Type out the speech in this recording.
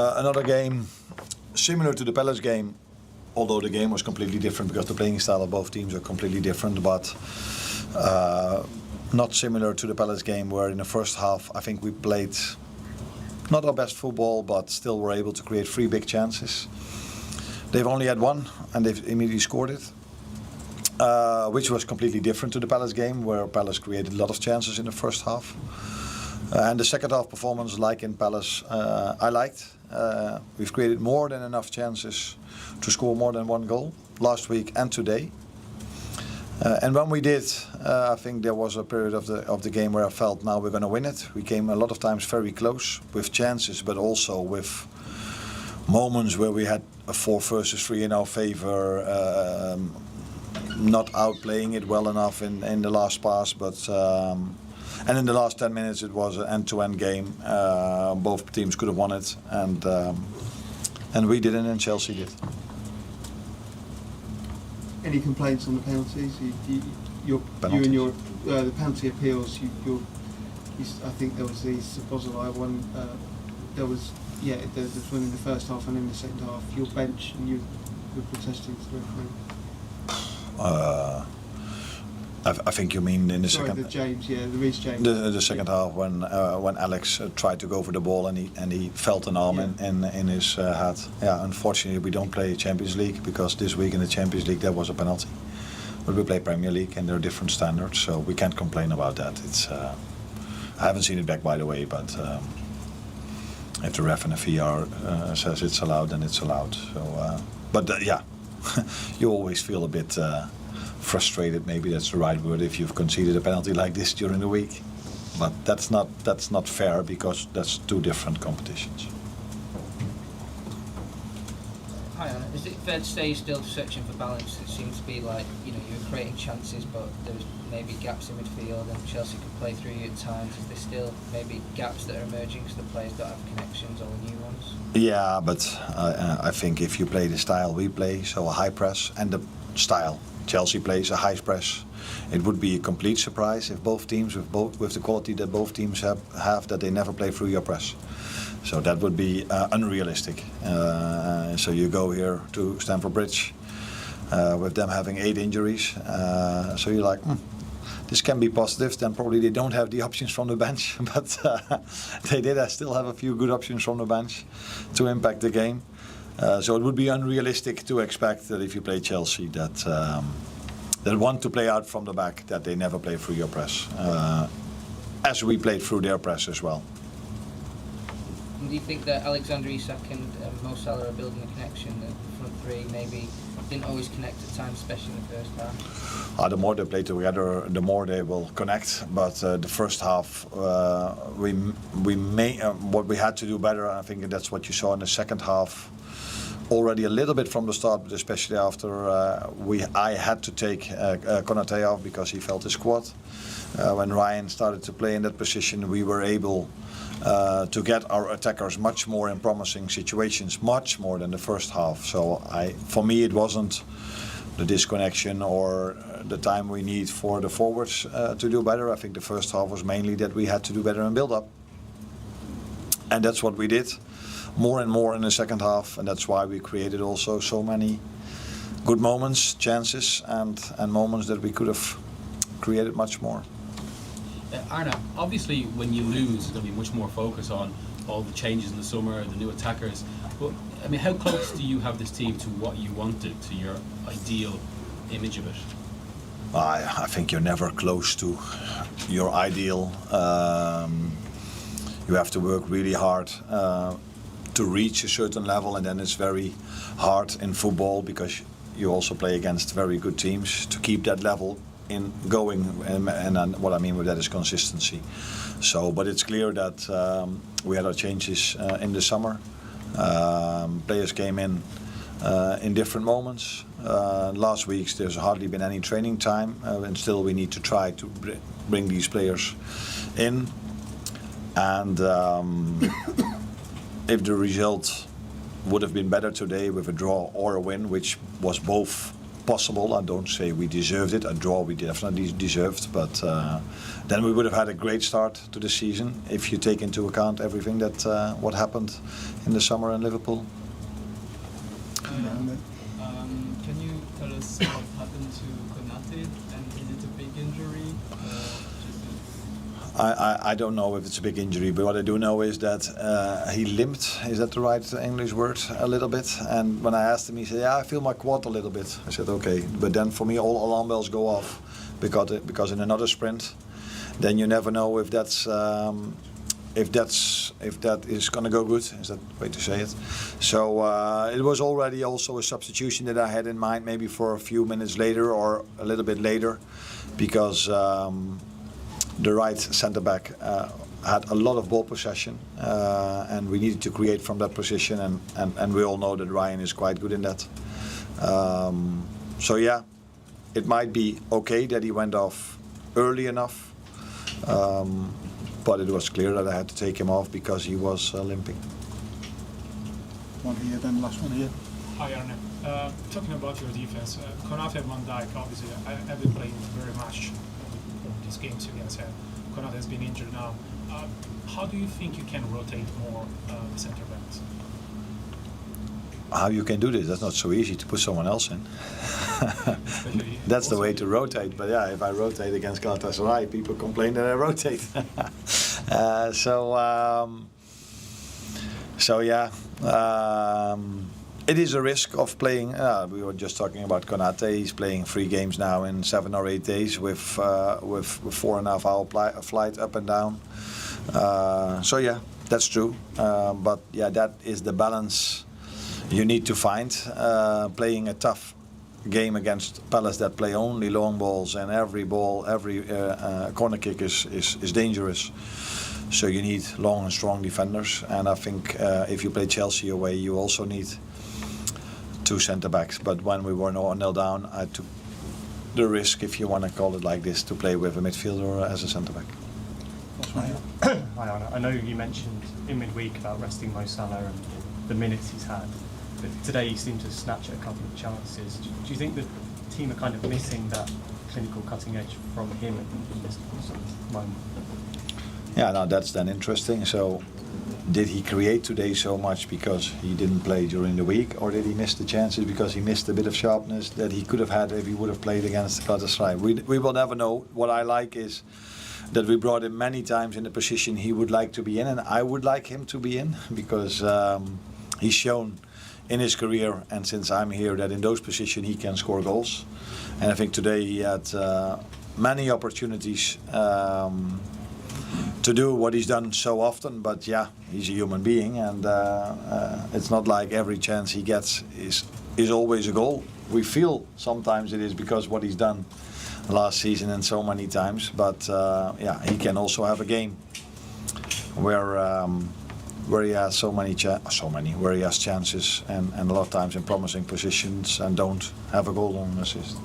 Another game similar to the Palace game, although the game was completely different because the playing style of both teams are completely different, but not similar to the Palace game, where in the first half I think we played not our best football, but still were able to create 3 big chances. They've only had one and they've immediately scored it, which was completely different to the Palace game, where Palace created a lot of chances in the first half. And the second half performance, like in Palace, I liked. We've created more than enough chances to score more than 1 goal last week and today. And when we did, I think there was a period of the game where I felt now we're going to win it. We came a lot of times very close with chances, but also with moments where we had a 4 versus 3 in our favor, not outplaying it well enough in the last pass, but. And in the last 10 minutes, it was an end-to-end game. Both teams could have won it, and we didn't, and Chelsea did. Any complaints on the penalties? You and your the penalty appeals. I think there was the Szoboszlai one. There was one in the first half and in the second half. Your bench and you were protesting to the referee. I think you mean in the second. The Reece James. The second half when Alex tried to go for the ball and he felt an arm in his head. Yeah, unfortunately we don't play Champions League because this week in the Champions League there was a penalty. But we play Premier League and there are different standards, so we can't complain about that. It's I haven't seen it back, by the way, but if the ref and the VR says it's allowed, then it's allowed. So, you always feel a bit. Frustrated, maybe that's the right word, if you've conceded a penalty like this during the week, but that's not fair because that's 2 different competitions. Hi Arne, is it fair to say you're still searching for balance? It seems to be like you're creating chances, but there's maybe gaps in midfield, and Chelsea can play through you at times. Is there still maybe gaps that are emerging because the players don't have connections or new ones? Yeah, but I think if you play the style we play, so a high press, and the style Chelsea plays, a high press, it would be a complete surprise if both teams, with the quality that both teams have, that they never play through your press. So that would be unrealistic. So you go here to Stamford Bridge with them having 8 injuries. So you're like, this can be positive. Then probably they don't have the options from the bench, but they did still have a few good options from the bench to impact the game. So it would be unrealistic to expect that if you play Chelsea that want to play out from the back, that they never play through your press, as we played through their press as well. Do you think that Alexander Isak and Mo Salah are building a connection? The front 3 maybe didn't always connect at times, especially in the first half? The more they play together, the more they will connect. But the first half, what we had to do better, and I think that's what you saw in the second half. Already a little bit from the start, but especially after I had to take Konate off because he felt his quad. When Ryan started to play in that position, we were able to get our attackers much more in promising situations, much more than the first half. So for me, it wasn't the disconnection or the time we need for the forwards to do better. I think the first half was mainly that we had to do better in build-up. And that's what we did. More and more in the second half, and that's why we created also so many good moments, chances, and moments that we could have created much more. Arne, obviously when you lose, there's going to be much more focus on all the changes in the summer, the new attackers. But I mean, how close do you have this team to what you wanted, to your ideal image of it? I think you're never close to your ideal. You have to work really hard to reach a certain level, and then it's very hard in football because you also play against very good teams to keep that level in going, and what I mean with that is consistency. So, but it's clear that we had our changes in the summer. Players came in different moments. Last week there's hardly been any training time, and still we need to try to bring these players in. And if the result would have been better today with a draw or a win, which was both possible. I don't say we deserved it. A draw we definitely deserved, but then we would have had a great start to the season if you take into account everything that what happened in the summer in Liverpool. Can you tell us what happened to Konate, and is it a big injury? I don't know if it's a big injury, but what I do know is that he limped. Is that the right English word? A little bit. And when I asked him, he said, "Yeah, I feel my quad a little bit." I said, "Okay." But then for me, all alarm bells go off because in another sprint, then you never know if that is going to go good. Is that the way to say it? So it was already also a substitution that I had in mind, maybe for a few minutes later or a little bit later, because the right centre back had a lot of ball possession, and we needed to create from that position, and we all know that Ryan is quite good in that. So yeah, it might be okay that he went off early enough, but it was clear that I had to take him off because he was limping. One here, then last one here. Hi Arne. Talking about your defense, Konate and Van Dijk obviously have been playing very much in these games against him. Konate has been injured now. How do you think you can rotate more the centre backs? How you can do this? That's not so easy to put someone else in. That's the way to rotate. But yeah, if I rotate against Galatasaray, people complain that I rotate. So yeah, it is a risk of playing. We were just talking about Konate. He's playing 3 games now in 7 or 8 days with 4.5 hour flight up and down. So yeah, that's true. But yeah, that is the balance you need to find. Playing a tough game against Palace that play only long balls, and every ball, every corner kick is dangerous. So you need long and strong defenders. And I think if you play Chelsea away, you also need 2 centre backs. But when we were 0-0 down, I took the risk, if you want to call it like this, to play with a midfielder as a centre back. Hi Arne. I know you mentioned in midweek about resting Mo Salah and the minutes he's had, but today he seemed to snatch at a couple of chances. Do you think the team are kind of missing that clinical cutting edge from him in this sort of moment? Yeah, now that's then interesting. So did he create today so much because he didn't play during the week, or did he miss the chances because he missed a bit of sharpness that he could have had if he would have played against Galatasaray? We will never know. What I like is that we brought him many times in the position he would like to be in, and I would like him to be in, because he's shown in his career and since I'm here that in those positions he can score goals. And I think today he had many opportunities to do what he's done so often, but yeah, he's a human being, and it's not like every chance he gets is always a goal. We feel sometimes it is because what he's done last season and so many times, but yeah, he can also have a game where he has where he has chances and a lot of times in promising positions and don't have a goal or an assist.